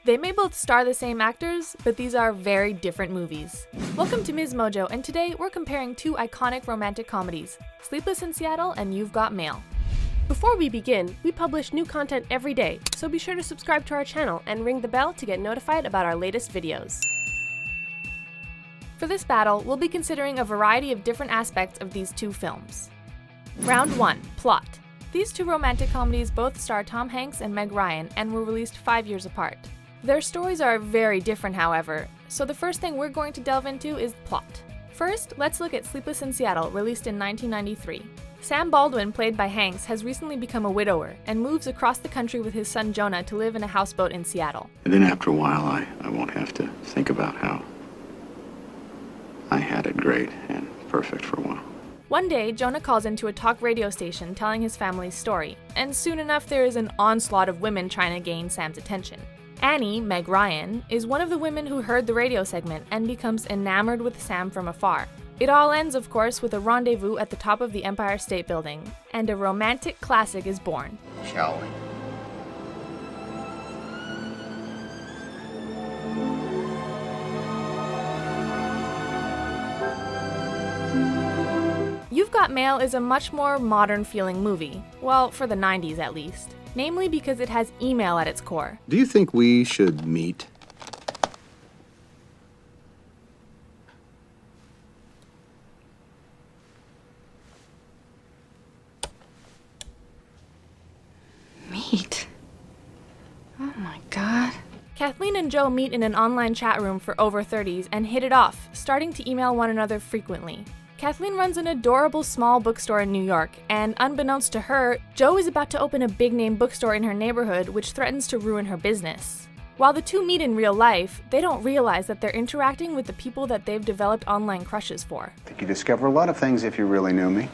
They may both star the same actors, but these are very different movies. Welcome to MsMojo, and today we're comparing two iconic romantic comedies, Sleepless in Seattle and You've Got Mail. Before we begin, we publish new content every day, so be sure to subscribe to our channel and ring the bell to get notified about our latest videos. For this battle, we'll be considering a variety of different aspects of these two films. Round 1. Plot. These two romantic comedies both star Tom Hanks and Meg Ryan and were released 5 years apart. Their stories are very different, however, so the first thing we're going to delve into is plot. First, let's look at Sleepless in Seattle, released in 1993. Sam Baldwin, played by Hanks, has recently become a widower and moves across the country with his son Jonah to live in a houseboat in Seattle. And then after a while, I won't have to think about how I had it great and perfect for a while. One day, Jonah calls into a talk radio station telling his family's story, and soon enough there is an onslaught of women trying to gain Sam's attention. Annie, Meg Ryan, is one of the women who heard the radio segment and becomes enamored with Sam from afar. It all ends, of course, with a rendezvous at the top of the Empire State Building, and a romantic classic is born. Shall we? You've Got Mail is a much more modern-feeling movie, well, for the 90s at least. Namely because it has email at its core. Do you think we should meet? Meet? Oh my God. Kathleen and Joe meet in an online chat room for over 30s and hit it off, starting to email one another frequently. Kathleen runs an adorable small bookstore in New York, and unbeknownst to her, Joe is about to open a big-name bookstore in her neighborhood which threatens to ruin her business. While the two meet in real life, they don't realize that they're interacting with the people that they've developed online crushes for. I think you discover a lot of things if you really knew me.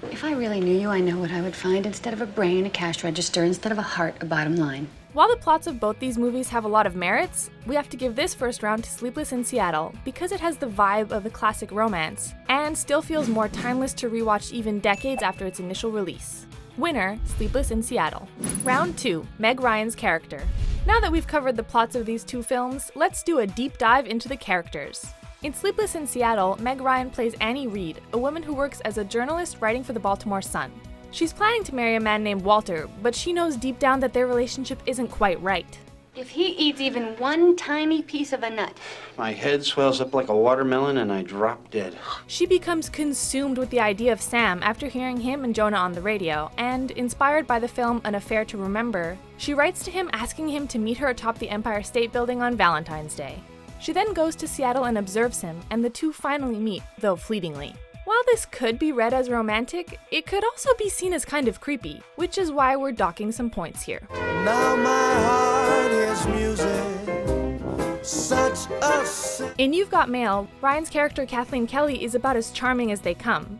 If I really knew you, I know what I would find. Instead of a brain, a cash register. Instead of a heart, a bottom line. While the plots of both these movies have a lot of merits, we have to give this first round to Sleepless in Seattle because it has the vibe of a classic romance and still feels more timeless to rewatch even decades after its initial release. Winner, Sleepless in Seattle. Round 2, Meg Ryan's character. Now that we've covered the plots of these two films, let's do a deep dive into the characters. In Sleepless in Seattle, Meg Ryan plays Annie Reed, a woman who works as a journalist writing for the Baltimore Sun. She's planning to marry a man named Walter, but she knows deep down that their relationship isn't quite right. If he eats even one tiny piece of a nut, my head swells up like a watermelon and I drop dead. She becomes consumed with the idea of Sam after hearing him and Jonah on the radio, and inspired by the film An Affair to Remember, she writes to him asking him to meet her atop the Empire State Building on Valentine's Day. She then goes to Seattle and observes him, and the two finally meet, though fleetingly. While this could be read as romantic, it could also be seen as kind of creepy, which is why we're docking some points here. Now my heart is music, such a... In You've Got Mail, Ryan's character Kathleen Kelly is about as charming as they come.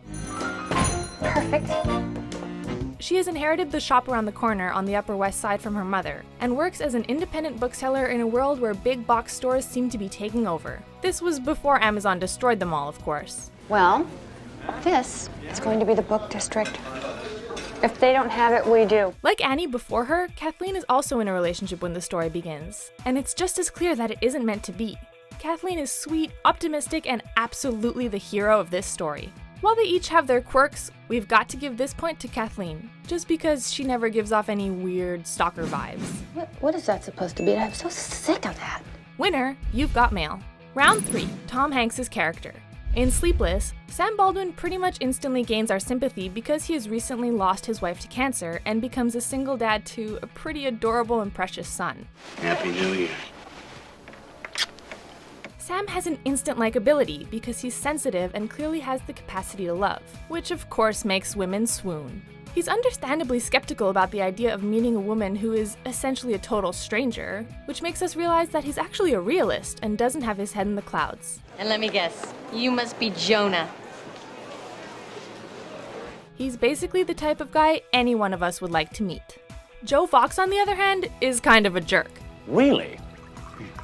perfect. She has inherited the shop around the corner on the Upper West Side from her mother, and works as an independent bookseller in a world where big box stores seem to be taking over. This was before Amazon destroyed them all, of course. Well, this is going to be the book district. If they don't have it, we do. Like Annie before her, Kathleen is also in a relationship when the story begins, and it's just as clear that it isn't meant to be. Kathleen is sweet, optimistic, and absolutely the hero of this story. While they each have their quirks, we've got to give this point to Kathleen, just because she never gives off any weird stalker vibes. What is that supposed to be? I'm so sick of that. Winner, You've Got Mail. Round 3, Tom Hanks' character. In Sleepless, Sam Baldwin pretty much instantly gains our sympathy because he has recently lost his wife to cancer and becomes a single dad to a pretty adorable and precious son. Happy New Year. Sam has an instant likability because he's sensitive and clearly has the capacity to love, which of course makes women swoon. He's understandably skeptical about the idea of meeting a woman who is essentially a total stranger, which makes us realize that he's actually a realist and doesn't have his head in the clouds. And let me guess, you must be Jonah. He's basically the type of guy any one of us would like to meet. Joe Fox, on the other hand, is kind of a jerk. Really?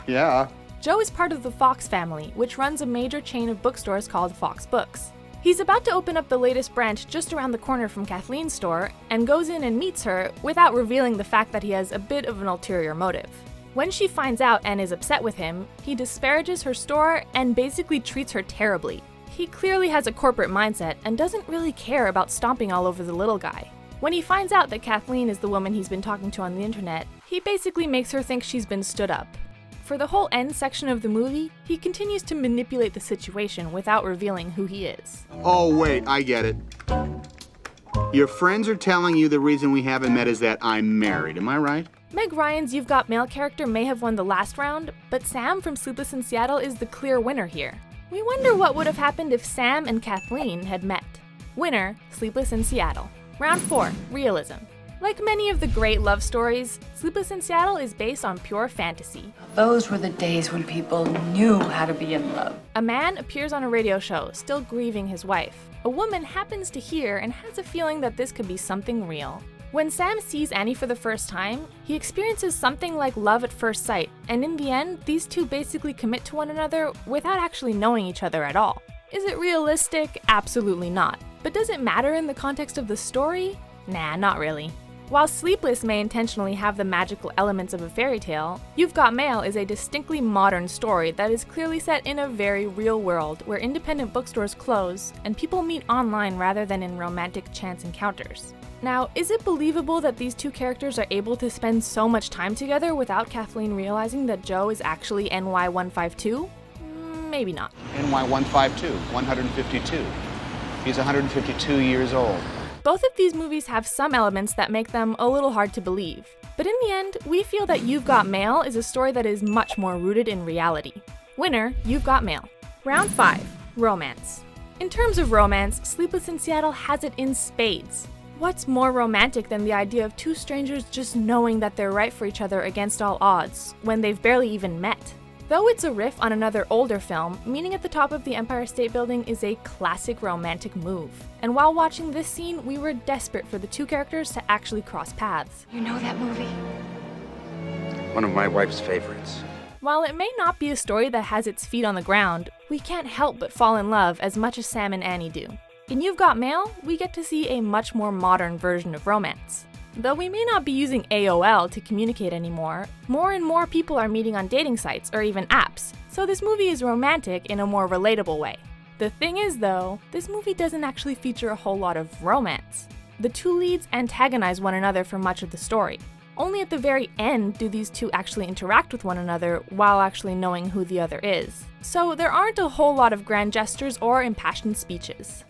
Yeah. Joe is part of the Fox family, which runs a major chain of bookstores called Fox Books. He's about to open up the latest branch just around the corner from Kathleen's store, and goes in and meets her without revealing the fact that he has a bit of an ulterior motive. When she finds out and is upset with him, he disparages her store and basically treats her terribly. He clearly has a corporate mindset and doesn't really care about stomping all over the little guy. When he finds out that Kathleen is the woman he's been talking to on the internet, he basically makes her think she's been stood up. For the whole end section of the movie, he continues to manipulate the situation without revealing who he is. Oh, wait, I get it. Your friends are telling you the reason we haven't met is that I'm married, am I right? Meg Ryan's You've Got Mail character may have won the last round, but Sam from Sleepless in Seattle is the clear winner here. We wonder what would have happened if Sam and Kathleen had met. Winner, Sleepless in Seattle. Round 4, Realism. Like many of the great love stories, Sleepless in Seattle is based on pure fantasy. Those were the days when people knew how to be in love. A man appears on a radio show, still grieving his wife. A woman happens to hear and has a feeling that this could be something real. When Sam sees Annie for the first time, he experiences something like love at first sight, and in the end, these two basically commit to one another without actually knowing each other at all. Is it realistic? Absolutely not. But does it matter in the context of the story? Nah, not really. While Sleepless may intentionally have the magical elements of a fairy tale, You've Got Mail is a distinctly modern story that is clearly set in a very real world where independent bookstores close and people meet online rather than in romantic chance encounters. Now, is it believable that these two characters are able to spend so much time together without Kathleen realizing that Joe is actually NY152? Maybe not. NY152, 152. He's 152 years old. Both of these movies have some elements that make them a little hard to believe. But in the end, we feel that You've Got Mail is a story that is much more rooted in reality. Winner, You've Got Mail. Round 5, Romance. In terms of romance, Sleepless in Seattle has it in spades. What's more romantic than the idea of two strangers just knowing that they're right for each other against all odds, when they've barely even met? Though it's a riff on another older film, meeting at the top of the Empire State Building is a classic romantic move. And while watching this scene, we were desperate for the two characters to actually cross paths. You know that movie? One of my wife's favorites. While it may not be a story that has its feet on the ground, we can't help but fall in love as much as Sam and Annie do. In You've Got Mail, we get to see a much more modern version of romance. Though we may not be using AOL to communicate anymore, more and more people are meeting on dating sites or even apps, so this movie is romantic in a more relatable way. The thing is though, this movie doesn't actually feature a whole lot of romance. The two leads antagonize one another for much of the story. Only at the very end do these two actually interact with one another while actually knowing who the other is. So there aren't a whole lot of grand gestures or impassioned speeches.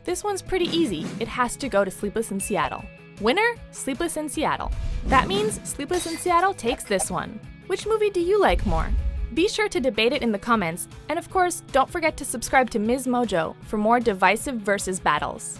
This one's pretty easy. It has to go to Sleepless in Seattle. Winner, Sleepless in Seattle. That means Sleepless in Seattle takes this one. Which movie do you like more? Be sure to debate it in the comments, and of course, don't forget to subscribe to MsMojo for more divisive versus battles.